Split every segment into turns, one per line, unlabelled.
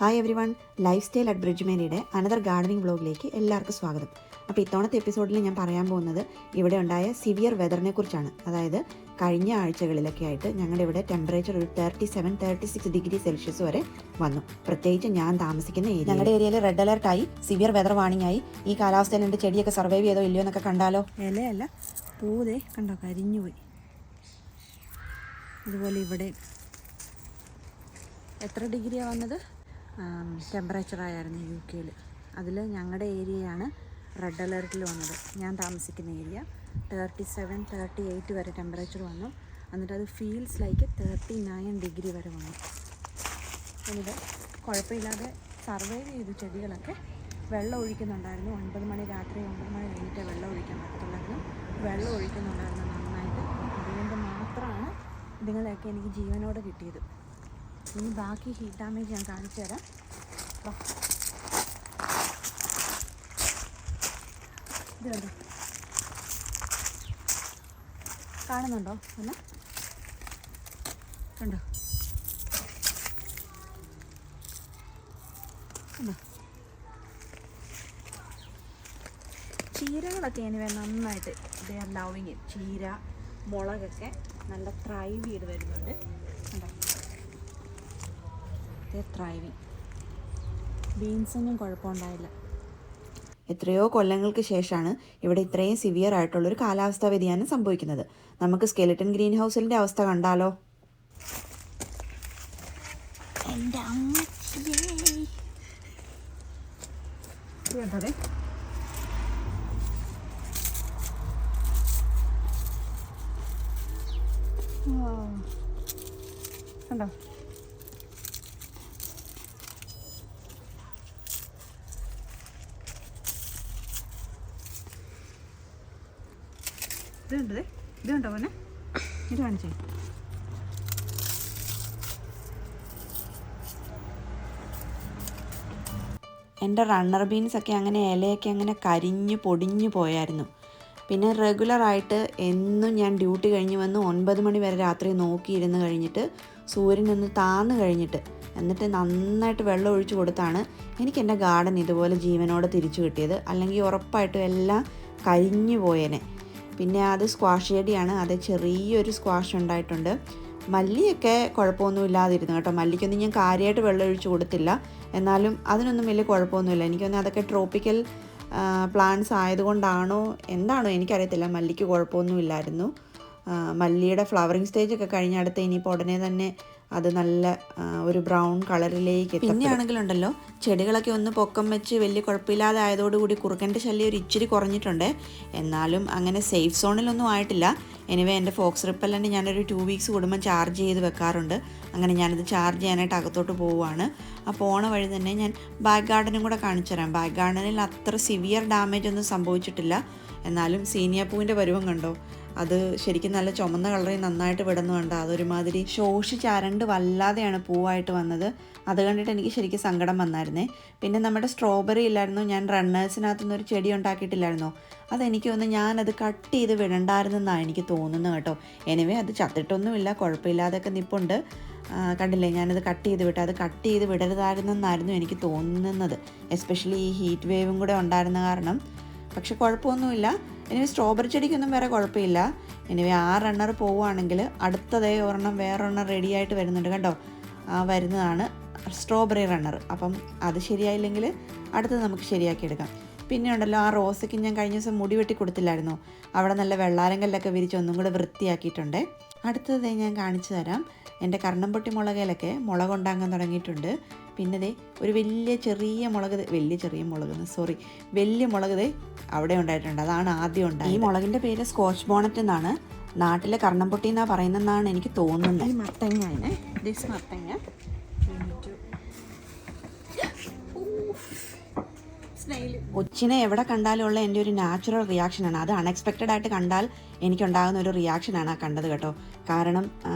Hi everyone, lifestyle at ബ്രിഡ്ജ്മേരിയുടെ another gardening വ്ളോഗിലേക്ക് എല്ലാവർക്കും സ്വാഗതം. അപ്പോൾ ഇത്തവണത്തെ എപ്പിസോഡിൽ ഞാൻ പറയാൻ പോകുന്നത് ഇവിടെ ഉണ്ടായ സിവിയർ വെതറിനെ കുറിച്ചാണ്. അതായത് കഴിഞ്ഞ ആഴ്ചകളിലൊക്കെ ആയിട്ട് ഞങ്ങളുടെ ഇവിടെ ടെമ്പറേച്ചർ ഒരു 37-36 ഡിഗ്രി സെൽഷ്യസ് വരെ വന്നു. പ്രത്യേകിച്ച് ഞാൻ താമസിക്കുന്ന ഏരിയ, ഞങ്ങളുടെ ഏരിയയിൽ റെഡ് അലർട്ടായി, സിവിയർ വെതർ വാർണിംഗ് ആയി. ഈ കാലാവസ്ഥയിൽ എൻ്റെ ചെടിയൊക്കെ സർവൈവ് ചെയ്തോ ഇല്ലയോ എന്നൊക്കെ കണ്ടാലോ. ഇലയല്ല, പൂതേ കണ്ടോ, കരിഞ്ഞുപോയി. അതുപോലെ ഇവിടെ എത്ര ഡിഗ്രിയാണ് വന്നത്? ടെമ്പറേച്ചറായിരുന്നു UK-യിൽ. അതിൽ ഞങ്ങളുടെ ഏരിയയാണ് റെഡ് അലർട്ടിൽ വന്നത്. ഞാൻ താമസിക്കുന്ന ഏരിയ 37-38 വരെ ടെമ്പറേച്ചർ വന്നു. എന്നിട്ട് അത് ഫീൽസ് ലൈക്ക് 39 ഡിഗ്രി വരെ വന്നു. എന്നിട്ട് കുഴപ്പമില്ലാതെ സർവൈവ് ചെയ്തു. ചെടികളൊക്കെ വെള്ളം ഒഴിക്കുന്നുണ്ടായിരുന്നു. 9 മണി രാത്രി 9 മണി കഴിഞ്ഞിട്ട് വെള്ളം ഒഴിക്കാൻ പറ്റത്തുള്ളായിരുന്നു. വെള്ളം ഒഴിക്കുന്നുണ്ടായിരുന്നു നന്നായിട്ട്. അതുകൊണ്ട് മാത്രമാണ് ഇതുങ്ങളെയൊക്കെ എനിക്ക് ജീവനോടെ കിട്ടിയത്. ഇനി ബാക്കി ഹീറ്റ് ഡാമേജ് ഞാൻ കാണിച്ചു തരാം. ഇത് കണ്ടോ, കാണുന്നുണ്ടോ? അല്ല, കണ്ടോ കണ്ടോ, ചീരകളൊക്കെ എനിവേ നന്നായിട്ട് ദേ ആർ ലവിങ് ഇറ്റ്. ചീര, മുളകൊക്കെ നല്ല ത്രൈവ് ചെയ്ത് വരുന്നുണ്ട്. കണ്ടോ, ത്രൈവിങ്. ബീൻസൊന്നും കുഴപ്പമുണ്ടായില്ല. എത്രയോ കൊല്ലങ്ങൾക്ക് ശേഷമാണ് ഇവിടെ ഇത്രയും സിവിയർ ആയിട്ടുള്ളൊരു കാലാവസ്ഥാ വ്യതിയാനം സംഭവിക്കുന്നത്. നമുക്ക് സ്കെലിട്ടൺ ഗ്രീൻ ഹൗസിൻ്റെ അവസ്ഥ കണ്ടാലോ. എൻ്റെ അമ്മേ, കണ്ടോ, ഇതുണ്ടോ മോനെ, ഇത് കാണിച്ചേ. എൻ്റെ റണ്ണർ ബീൻസൊക്കെ അങ്ങനെ ഇലയൊക്കെ അങ്ങനെ കരിഞ്ഞു പൊടിഞ്ഞു പോയായിരുന്നു. പിന്നെ റെഗുലറായിട്ട് എന്നും ഞാൻ ഡ്യൂട്ടി കഴിഞ്ഞ് വന്ന് 9 മണി വരെ രാത്രി നോക്കിയിരുന്ന് കഴിഞ്ഞിട്ട് സൂര്യനൊന്ന് താന്ന് കഴിഞ്ഞിട്ട് എന്നിട്ട് നന്നായിട്ട് വെള്ളം ഒഴിച്ചു കൊടുത്താണ് എനിക്ക് എൻ്റെ ഗാർഡൻ ഇതുപോലെ ജീവനോടെ തിരിച്ചു കിട്ടിയത്. അല്ലെങ്കിൽ ഉറപ്പായിട്ടും എല്ലാം കരിഞ്ഞു പോയേനെ. പിന്നെ അത് സ്ക്വാഷ് ചെടിയാണ്. അത് ചെറിയൊരു സ്ക്വാഷ് ഉണ്ടായിട്ടുണ്ട്. മല്ലിയൊക്കെ കുഴപ്പമൊന്നും ഇല്ലാതിരുന്നു കേട്ടോ. മല്ലിക്കൊന്നും ഞാൻ കാര്യമായിട്ട് വെള്ളം ഒഴിച്ചു കൊടുത്തില്ല. എന്നാലും അതിനൊന്നും വലിയ കുഴപ്പമൊന്നുമില്ല. എനിക്കൊന്നും അതൊക്കെ ട്രോപ്പിക്കൽ പ്ലാന്റ്സ് ആയതുകൊണ്ടാണോ എന്താണോ എനിക്കറിയത്തില്ല, മല്ലിക്ക് കുഴപ്പമൊന്നുമില്ലായിരുന്നു. മല്ലിയുടെ ഫ്ലവറിങ് സ്റ്റേജൊക്കെ കഴിഞ്ഞ അടുത്ത് ഇനിയിപ്പോൾ ഉടനെ തന്നെ അത് നല്ല ഒരു ബ്രൗൺ കളറിലേക്ക് എത്തും. പിന്നെയാണെങ്കിലുണ്ടല്ലോ, ചെടികളൊക്കെ ഒന്ന് പൊക്കം വെച്ച് വലിയ കുഴപ്പമില്ലാതെ ആയതോടുകൂടി കുറുക്കൻ്റെ ശല്യം ഒരു ഇച്ചിരി കുറഞ്ഞിട്ടുണ്ട്. എന്നാലും അങ്ങനെ സേഫ് സോണിലൊന്നും ആയിട്ടില്ല. എനിവേ എൻ്റെ ഫോക്സ് റിപ്പല്ലൻ്റ് ഞാനൊരു 2 വീക്സ് കൂടുമ്പോൾ ചാർജ് ചെയ്ത് വെക്കാറുണ്ട്. അങ്ങനെ ഞാനത് ചാർജ് ചെയ്യാനായിട്ട് അകത്തോട്ട് പോവുകയാണ്. ആ പോണ വഴി തന്നെ ഞാൻ ബാക്ക് ഗാർഡനും കൂടെ കാണിച്ചു തരാം. ബാക്ക് ഗാർഡനിൽ അത്ര സിവിയർ ഡാമേജ് ഒന്നും സംഭവിച്ചിട്ടില്ല. എന്നാലും സീനിയാപ്പൂവിൻ്റെ പരുവം കണ്ടോ, അത് ശരിക്കും നല്ല ചുമന്ന കളറിൽ നന്നായിട്ട് വിടുന്നു കണ്ടോ. അതൊരുമാതിരി ശോഷിച്ചരണ്ട് വല്ലാതെയാണ് പൂവായിട്ട് വന്നത്. അത് കണ്ടിട്ട് എനിക്ക് ശരിക്കും സങ്കടം വന്നായിരുന്നേ. പിന്നെ നമ്മുടെ സ്ട്രോബെറി ഇല്ലായിരുന്നു, ഞാൻ റണ്ണേഴ്സിനകത്തുനിന്ന് ഒരു ചെടി ഉണ്ടാക്കിയിട്ടില്ലായിരുന്നോ, അതെനിക്ക് തോന്നുന്നു ഞാനത് കട്ട് ചെയ്ത് വിടണ്ടായിരുന്നെന്നാണ് എനിക്ക് തോന്നുന്നത് കേട്ടോ. എനിവേ അത് ചത്തിട്ടൊന്നുമില്ല, കുഴപ്പമില്ലാതൊക്കെ നിൽപ്പുണ്ട്. കണ്ടില്ലേ, ഞാനത് കട്ട് ചെയ്ത് വിട്ടു. അത് കട്ട് ചെയ്ത് വിടരുതായിരുന്നെന്നായിരുന്നു എനിക്ക് തോന്നുന്നത്, എസ്പെഷ്യലി ഈ ഹീറ്റ് വേവും കൂടെ ഉണ്ടായിരുന്ന കാരണം. പക്ഷെ കുഴപ്പമൊന്നുമില്ല. ഇനി സ്ട്രോബെറി ചെടിക്കൊന്നും വേറെ കുഴപ്പമില്ല. എനിവേ ആ റണ്ണർ പോവുകയാണെങ്കിൽ അടുത്തതേ ഒരെണ്ണം വേറൊരെണ്ണം റെഡി ആയിട്ട് വരുന്നുണ്ട് കണ്ടോ. ആ വരുന്നതാണ് സ്ട്രോബെറി റണ്ണർ. അപ്പം അത് ശരിയായില്ലെങ്കിൽ അടുത്തത് നമുക്ക് ശരിയാക്കിയെടുക്കാം. പിന്നെ ഉണ്ടല്ലോ, ആ റോസയ്ക്ക് ഞാൻ കഴിഞ്ഞ ദിവസം മുടി വെട്ടി കൊടുത്തില്ലായിരുന്നോ, അവിടെ നല്ല വെള്ളാരങ്കല്ലൊക്കെ വിരിച്ച് ഒന്നും കൂടെ വൃത്തിയാക്കിയിട്ടുണ്ട്. അടുത്തത് ഞാൻ കാണിച്ചു തരാം. എൻ്റെ കർണംപൊട്ടി മുളകയിലൊക്കെ മുളകുണ്ടാകാൻ തുടങ്ങിയിട്ടുണ്ട്. പിന്നെ ദേ ഒരു വലിയ മുളക് ദേ അവിടെ ഉണ്ടായിട്ടുണ്ട്. അതാണ് ആദ്യം ഉണ്ടായത്. ഈ മുളകിൻ്റെ പേര് സ്കോച്ച് ബോണറ്റ് എന്നാണ്. നാട്ടിലെ കർണംപൊട്ടി എന്നാണ് പറയുന്നതെന്നാണ് എനിക്ക് തോന്നുന്നത്. ഈ മത്തങ്ങ, ഒച്ചിനെ എവിടെ കണ്ടാലും ഉള്ള എൻ്റെ ഒരു നാച്ചുറൽ റിയാക്ഷനാണ്. അത് അൺഎക്സ്പെക്റ്റഡ് ആയിട്ട് കണ്ടാൽ എനിക്കുണ്ടാകുന്ന ഒരു റിയാക്ഷനാണ് ആ കണ്ടത് കേട്ടോ. കാരണം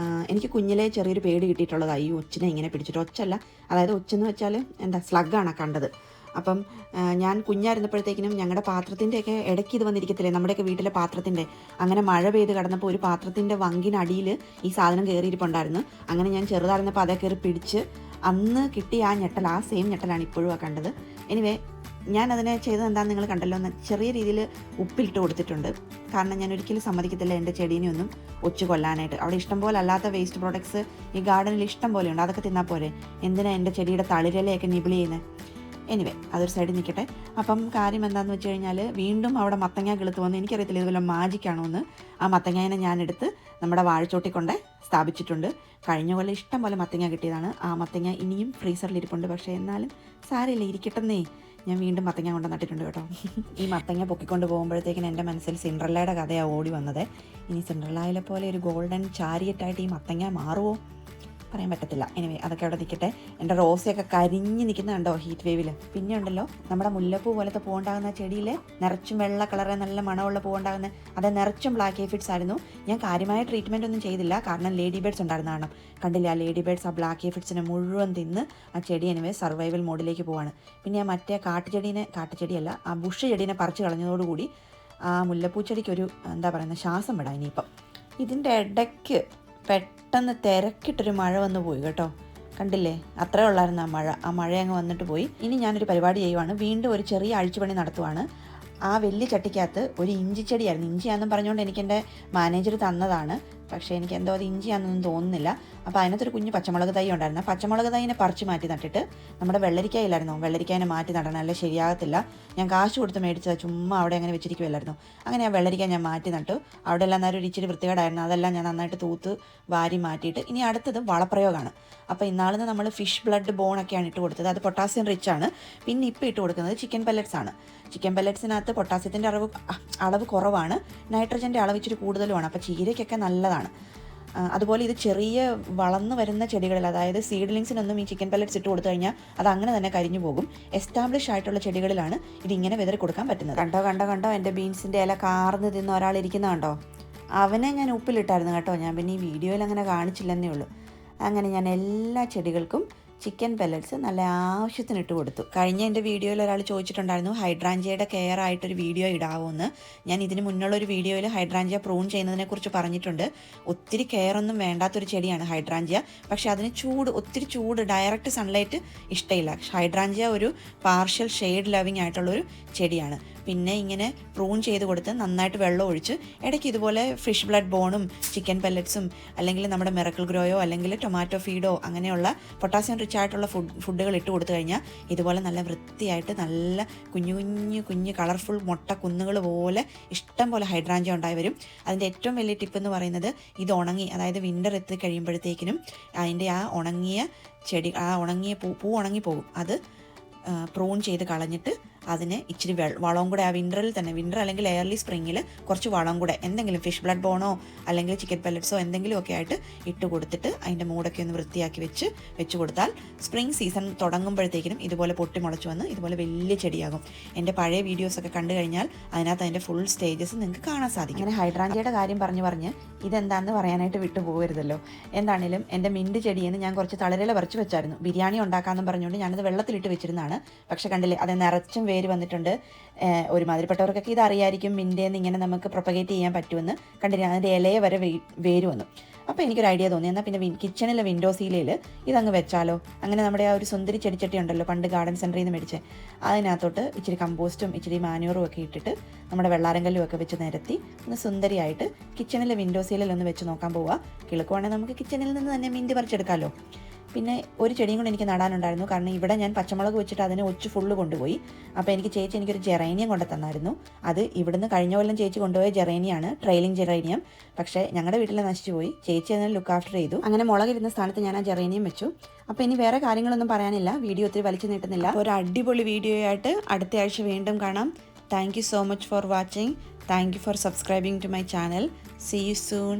എനിക്ക് കുഞ്ഞിലെ ചെറിയൊരു പേടി കിട്ടിയിട്ടുള്ളതാണ് ഈ ഒച്ചിനെ ഇങ്ങനെ പിടിച്ചിട്ട്. ഒച്ചല്ല, അതായത് ഒച്ചെന്ന് വെച്ചാൽ എന്താ സ്ലഗാണ് കണ്ടത്. അപ്പം ഞാൻ കുഞ്ഞായിരുന്നപ്പോഴത്തേക്കിനും ഞങ്ങളുടെ പാത്രത്തിൻ്റെയൊക്കെ ഇടയ്ക്ക് ഇത് വന്നിരിക്കത്തില്ലേ, നമ്മുടെയൊക്കെ വീട്ടിലെ പാത്രത്തിൻ്റെ, അങ്ങനെ മഴ പെയ്ത് കിടന്നപ്പോൾ ഒരു പാത്രത്തിൻ്റെ വങ്കിനടിയിൽ ഈ സാധനം കയറിയിരിപ്പുണ്ടായിരുന്നു. അങ്ങനെ ഞാൻ ചെറുതായിരുന്നപ്പോൾ അതേ കയറി പിടിച്ച് അന്ന് കിട്ടിയ ആ ഞെട്ടൽ, ആ സെയിം ഞെട്ടലാണ് ഇപ്പോഴും കണ്ടത്. എനിവേ ഞാനതിനെ ചെയ്തത് എന്താണെന്ന് നിങ്ങൾ കണ്ടല്ലോ. ചെറിയ രീതിയിൽ ഉപ്പിലിട്ട് കൊടുത്തിട്ടുണ്ട്. കാരണം ഞാൻ ഒരിക്കലും സമ്മതിക്കത്തില്ല എൻ്റെ ചെടീനെ ഒന്നും ഒച്ചു കൊല്ലാനായിട്ട്. അവിടെ ഇഷ്ടം പോലെ അല്ലാത്ത വേസ്റ്റ് പ്രോഡക്ട്സ് ഈ ഗാർഡനിൽ ഇഷ്ടം പോലെ ഉണ്ട്. അതൊക്കെ തിന്നാൽ പോരെ, എന്തിനാ എൻ്റെ ചെടിയുടെ തളിരലയൊക്കെ നിബിൾ ചെയ്യുന്നത്? എനിവേ അതൊരു സൈഡിൽ നിൽക്കട്ടെ. അപ്പം കാര്യം എന്താണെന്ന് വെച്ച് കഴിഞ്ഞാൽ വീണ്ടും അവിടെ മത്തങ്ങ കിളുത്ത് വന്ന്, എനിക്കറിയത്തില്ല ഇതുപോലെ മാജിക്കാണോ എന്ന്. ആ മത്തങ്ങേനെ ഞാനെടുത്ത് നമ്മുടെ വാഴച്ചോട്ടി കൊണ്ട് സ്ഥാപിച്ചിട്ടുണ്ട്. കഴിഞ്ഞ പോലെ ഇഷ്ടം പോലെ മത്തങ്ങ കിട്ടിയതാണ്. ആ മത്തങ്ങ ഇനിയും ഫ്രീസറിലിരിപ്പുണ്ട്. പക്ഷേ എന്നാലും സാരമില്ല, ഇരിക്കട്ടെന്നേ. ഞാൻ വീണ്ടും മത്തങ്ങ കൊണ്ട് നട്ടിട്ടുണ്ട് കേട്ടോ. ഈ മത്തങ്ങ പൊക്കിക്കൊണ്ട് പോകുമ്പോഴത്തേക്കിന് എൻ്റെ മനസ്സിൽ സിൻഡ്രല്ലയുടെ കഥയാണ് ഓടി വന്നത്. ഇനി സിൻഡ്രല്ലയിലെ പോലെ ഒരു ഗോൾഡൻ ചാരിയറ്റായിട്ട് ഈ മത്തങ്ങ മാറുമോ? പറയാൻ പറ്റത്തില്ല. എനിവേ അതൊക്കെ അവിടെ നിൽക്കട്ടെ. എൻ്റെ റോസയൊക്കെ കരിഞ്ഞ് നിൽക്കുന്നുണ്ടോ ഹീറ്റ് വേവിൽ. പിന്നെ ഉണ്ടല്ലോ നമ്മുടെ മുല്ലപ്പൂ പോലത്തെ പൂവുണ്ടാകുന്ന ചെടിയിൽ നിറച്ചും വെള്ള കളറ് നല്ല മണമുള്ള പൂവുണ്ടാകുന്നത്, അത് നിറച്ചും ബ്ലാക്ക് ഏഫിഡ്സ് ആയിരുന്നു. ഞാൻ കാര്യമായ ട്രീറ്റ്മെൻ്റ് ഒന്നും ചെയ്തില്ല, കാരണം ലേഡി ബേഡ്സ് ഉണ്ടായിരുന്ന കാരണം. കണ്ടില്ല, ആ ലേഡി ബേഡ്സ് ആ ബ്ലാക്ക് ഏഫിഡ്സിനെ മുഴുവൻ തിന്ന് ആ ചെടി എനിവേ സർവൈവൽ മോഡിലേക്ക് പോവാണ്. പിന്നെ ആ മറ്റേ കാട്ടുചെടിയല്ല, ആ ബുഷ് ചെടീനെ പറിച്ച് കളഞ്ഞതോടുകൂടി ആ മുല്ലപ്പൂച്ചെടിക്കൊരു എന്താ പറയുന്നത് ശ്വാസം വിടാം ഇനിയിപ്പം. ഇതിൻ്റെ ഇടയ്ക്ക് പെട്ടെന്ന് തിരക്കിട്ടൊരു മഴ വന്നു പോയി കേട്ടോ. കണ്ടില്ലേ, അത്രേ ഉള്ളായിരുന്നു ആ മഴ അങ്ങ് വന്നിട്ട് പോയി. ഇനി ഞാനൊരു പരിപാടി ചെയ്യുവാണ്. വീണ്ടും ഒരു ചെറിയ അഴിച്ചുപണി നടത്തുവാണ്. ആ വലിയ ചട്ടിക്കകത്ത് ഒരു ഇഞ്ചിച്ചെടിയായിരുന്നു. ഇഞ്ചിയാണെന്നും പറഞ്ഞുകൊണ്ട് എനിക്കെൻ്റെ മാനേജർ തന്നതാണ്. പക്ഷേ എനിക്ക് എന്തോ അത് ഇഞ്ചിയാണെന്നൊന്നും തോന്നുന്നില്ല. അപ്പോൾ അതിനകത്തൊരു കുഞ്ഞ് പച്ചമുളക് തൈ ഉണ്ടായിരുന്നു. ആ പച്ചമുളക് തൈനെ പറിച്ച് മാറ്റി നട്ടിട്ട് നമ്മുടെ വെള്ളരിക്കായില്ലായിരുന്നോ, വെള്ളരിക്കാനെ മാറ്റി നടണം, അല്ലേ ശരിയാകത്തില്ല. ഞാൻ കാശ് കൊടുത്ത് മേടിച്ചത്, ചുമ്മാ അവിടെ അങ്ങനെ വെച്ചിരിക്കുമല്ലായിരുന്നു. അങ്ങനെ ആ വെള്ളരിക്ക ഞാൻ മാറ്റി നട്ടു. അവിടെ എല്ലാം നേരം ഒരു ഇച്ചിരി വൃത്തികേടായിരുന്നു. അതെല്ലാം ഞാൻ നന്നായിട്ട് തൂത്ത് വാരി മാറ്റിയിട്ട് ഇനി അടുത്തത് വളപ്രയോഗമാണ്. അപ്പോൾ ഇന്നാളിന്ന് നമ്മൾ ഫിഷ് ബ്ലഡ് ബോണൊക്കെയാണ് ഇട്ട് കൊടുത്തത്. അത് പൊട്ടാസ്യം റിച്ച് ആണ്. പിന്നെ ഇപ്പോൾ ഇട്ട് കൊടുക്കുന്നത് ചിക്കൻ പെല്ലറ്റ്സ് ആണ്. ചിക്കൻ പെല്ലറ്റ്സിനകത്ത് പൊട്ടാസ്യത്തിൻ്റെ അളവ് കുറവാണ്, നൈട്രജൻ്റെ അളവ് ഇച്ചിരി കൂടുതലുമാണ്. അപ്പോൾ ചീരയ്ക്കൊക്കെ നല്ലതാണ്. അതുപോലെ ഇത് ചെറിയ വളർന്നു വരുന്ന ചെടികളിൽ, അതായത് സീഡ്ലിങ്സിനൊന്നും ഈ ചിക്കൻ പെല്ലറ്റ്സ് ഇട്ട് കൊടുത്തു കഴിഞ്ഞാൽ അത് അങ്ങനെ തന്നെ കരിഞ്ഞു പോകും. എസ്റ്റാബ്ലിഷ് ആയിട്ടുള്ള ചെടികളിലാണ് ഇതിങ്ങനെ വിതറി കൊടുക്കാൻ പറ്റുന്നത്. കണ്ടോ എൻ്റെ ബീൻസിൻ്റെ ഇല കാർന്ന് തിന്ന് ഒരാളിരിക്കുന്ന കണ്ടോ. അവനെ ഞാൻ ഉപ്പിലിട്ടായിരുന്നു കേട്ടോ. ഞാൻ പിന്നെ ഈ വീഡിയോയിൽ അങ്ങനെ കാണിച്ചില്ലെന്നേ ഉള്ളൂ. അങ്ങനെ ഞാൻ എല്ലാ ചെടികൾക്കും ചിക്കൻ പെല്ലറ്റ്സ് നല്ല ആവശ്യത്തിന് ഇട്ട് കൊടുത്തു. കഴിഞ്ഞ എൻ്റെ വീഡിയോയിൽ ഒരാൾ ചോദിച്ചിട്ടുണ്ടായിരുന്നു ഹൈഡ്രാഞ്ചിയയുടെ കെയർ ആയിട്ടൊരു വീഡിയോ ഇടാവുമെന്ന്. ഞാൻ ഇതിന് മുന്നുള്ളൊരു വീഡിയോയിൽ ഹൈഡ്രാഞ്ചിയ പ്രൂൺ ചെയ്യുന്നതിനെക്കുറിച്ച് പറഞ്ഞിട്ടുണ്ട്. ഒത്തിരി കെയർ ഒന്നും വേണ്ടാത്തൊരു ചെടിയാണ് ഹൈഡ്രാഞ്ചിയ. പക്ഷേ അതിന് ഒത്തിരി ചൂട്, ഡയറക്റ്റ് സൺലൈറ്റ് ഇഷ്ടമില്ല. ഹൈഡ്രാഞ്ചിയ ഒരു പാർഷ്യൽ ഷെയ്ഡ് ലവിങ് ആയിട്ടുള്ളൊരു ചെടിയാണ്. പിന്നെ ഇങ്ങനെ പ്രൂൺ ചെയ്ത് കൊടുത്ത് നന്നായിട്ട് വെള്ളം ഒഴിച്ച് ഇടയ്ക്ക് ഇതുപോലെ ഫിഷ് ബ്ലഡ് ബോണും ചിക്കൻ പെല്ലറ്റ്സും അല്ലെങ്കിൽ നമ്മുടെ മിറക്കിൾ ഗ്രോയോ അല്ലെങ്കിൽ ടൊമാറ്റോ ഫീഡോ അങ്ങനെയുള്ള പൊട്ടാസ്യം റിച്ച് ആയിട്ടുള്ള ഫുഡുകൾ ഇട്ട് കൊടുത്തു കഴിഞ്ഞാൽ ഇതുപോലെ നല്ല വൃത്തിയായിട്ട് നല്ല കുഞ്ഞു കളർഫുൾ മുട്ട കുന്നുകൾ പോലെ ഇഷ്ടം പോലെ ഹൈഡ്രാഞ്ചിയ ഉണ്ടായി വരും. അതിൻ്റെ ഏറ്റവും വലിയ ടിപ്പ് എന്ന് പറയുന്നത് ഇത് ഉണങ്ങി, അതായത് വിൻ്റർ എത്തി കഴിയുമ്പോഴത്തേക്കിനും അതിൻ്റെ ആ ഉണങ്ങിയ ചെടി, ആ ഉണങ്ങിയ പൂ ഉണങ്ങിപ്പോകും. അത് പ്രൂൺ ചെയ്ത് കളഞ്ഞിട്ട് അതിന് ഇച്ചിരി വളവും കൂടെ ആ വിൻ്ററിൽ തന്നെ, വിൻ്റർ അല്ലെങ്കിൽ എയർലി സ്പ്രിങ്ങിൽ കുറച്ച് വളം കൂടെ എന്തെങ്കിലും ഫിഷ് ബ്ലഡ് ബോണോ അല്ലെങ്കിൽ ചിക്കൻ പെല്ലറ്റ്സോ എന്തെങ്കിലുമൊക്കെ ആയിട്ട് ഇട്ട് കൊടുത്തിട്ട് അതിൻ്റെ മൂടൊക്കെ ഒന്ന് വൃത്തിയാക്കി വെച്ച് കൊടുത്താൽ സ്പ്രിംഗ് സീസൺ തുടങ്ങുമ്പോഴത്തേക്കിനും ഇതുപോലെ പൊട്ടി മുളച്ച് വന്ന് ഇതുപോലെ വലിയ ചെടിയാകും. എൻ്റെ പഴയ വീഡിയോസൊക്കെ കണ്ടു കഴിഞ്ഞാൽ അതിനകത്ത് അതിൻ്റെ ഫുൾ സ്റ്റേജസ് നിങ്ങൾക്ക് കാണാൻ സാധിക്കും. അങ്ങനെ ഹൈഡ്രാഞ്ചിയയുടെ കാര്യം പറഞ്ഞ് ഇതെന്താണെന്ന് പറയാനായിട്ട് വിട്ടു പോകരുതല്ലോ. എന്താണേലും എൻ്റെ മിൻറ്റ് ചെടിയെന്ന് ഞാൻ കുറച്ച് തളിരില പറിച്ച് വെച്ചായിരുന്നു. ബിരിയാണി ഉണ്ടാക്കാമെന്ന് പറഞ്ഞുകൊണ്ട് ഞാനത് വെള്ളത്തിലിട്ട് വെച്ചിരുന്നതാണ്. പക്ഷേ കണ്ടില്ലേ, അത് നിറച്ചും വേര് വന്നിട്ടുണ്ട്. ഒരുമാതിരിപ്പെട്ടവർക്കൊക്കെ ഇത് അറിയായിരിക്കും, മിൻ്റേന്ന് ഇങ്ങനെ നമുക്ക് പ്രൊപ്പഗേറ്റ് ചെയ്യാൻ പറ്റുമെന്ന്. കണ്ടില്ലേ, അതിൻ്റെ ഇലയെ വരെ വേര് വന്നു. അപ്പോൾ എനിക്കൊരു ഐഡിയ തോന്നി, എന്നാൽ പിന്നെ കിച്ചണിലെ വിൻഡോ സീലയിൽ ഇതങ്ങ് വെച്ചാലോ. അങ്ങനെ നമ്മുടെ ആ ഒരു സുന്ദരി ചെടിച്ചട്ടി ഉണ്ടല്ലോ, പണ്ട് ഗാർഡൻ സെൻറ്ററിൽ നിന്ന് മേടിച്ചേ, അതിനകത്തോട്ട് ഇച്ചിരി കമ്പോസ്റ്റും ഇച്ചിരി മാന്യൂറും ഒക്കെ ഇട്ടിട്ട് നമ്മുടെ വെള്ളാരങ്കല്ലും ഒക്കെ വെച്ച് നിരത്തി ഒന്ന് സുന്ദരിയായിട്ട് കിച്ചണിലെ വിൻഡോ സീലിൽ ഒന്ന് വെച്ച് നോക്കാൻ പോവുക. കിളുക്കുവാണെങ്കിൽ നമുക്ക് കിച്ചണിൽ നിന്ന് തന്നെ മിൻറ്റ് പറിച്ചെടുക്കാമല്ലോ. പിന്നെ ഒരു ചെടിയും കൂടെ എനിക്ക് നടാനുണ്ടായിരുന്നു. കാരണം ഇവിടെ ഞാൻ പച്ചമുളക് വെച്ചിട്ട് അതിനെ ഒച്ച് ഫുള്ള് കൊണ്ടുപോയി. അപ്പോൾ ചേച്ചി എനിക്കൊരു ജെറേനിയം കൊണ്ട് തന്നായിരുന്നു. അത് ഇവിടുന്ന് കഴിഞ്ഞ കൊല്ലം ചേച്ചി കൊണ്ടുപോയ ജെറേനിയാണ്, ട്രെയിലിംഗ് ജെറേനിയം. പക്ഷേ ഞങ്ങളുടെ വീട്ടിൽ നശിച്ചു പോയി. ചേച്ചി അതിനെ ലുക്ക് ആഫ്റ്റർ ചെയ്തു. അങ്ങനെ മുളകിരുന്ന സ്ഥാനത്ത് ഞാൻ ആ ജെറേനിയം വെച്ചു. അപ്പോൾ ഇനി വേറെ കാര്യങ്ങളൊന്നും പറയാനില്ല, വീഡിയോ ഒത്തിരി വലിച്ചു നീട്ടുന്നില്ല. ഒരു അടിപൊളി വീഡിയോ ആയിട്ട് അടുത്ത ആഴ്ച വീണ്ടും കാണാം. Thank you so much for watching. Thank you for subscribing to my channel. See you soon.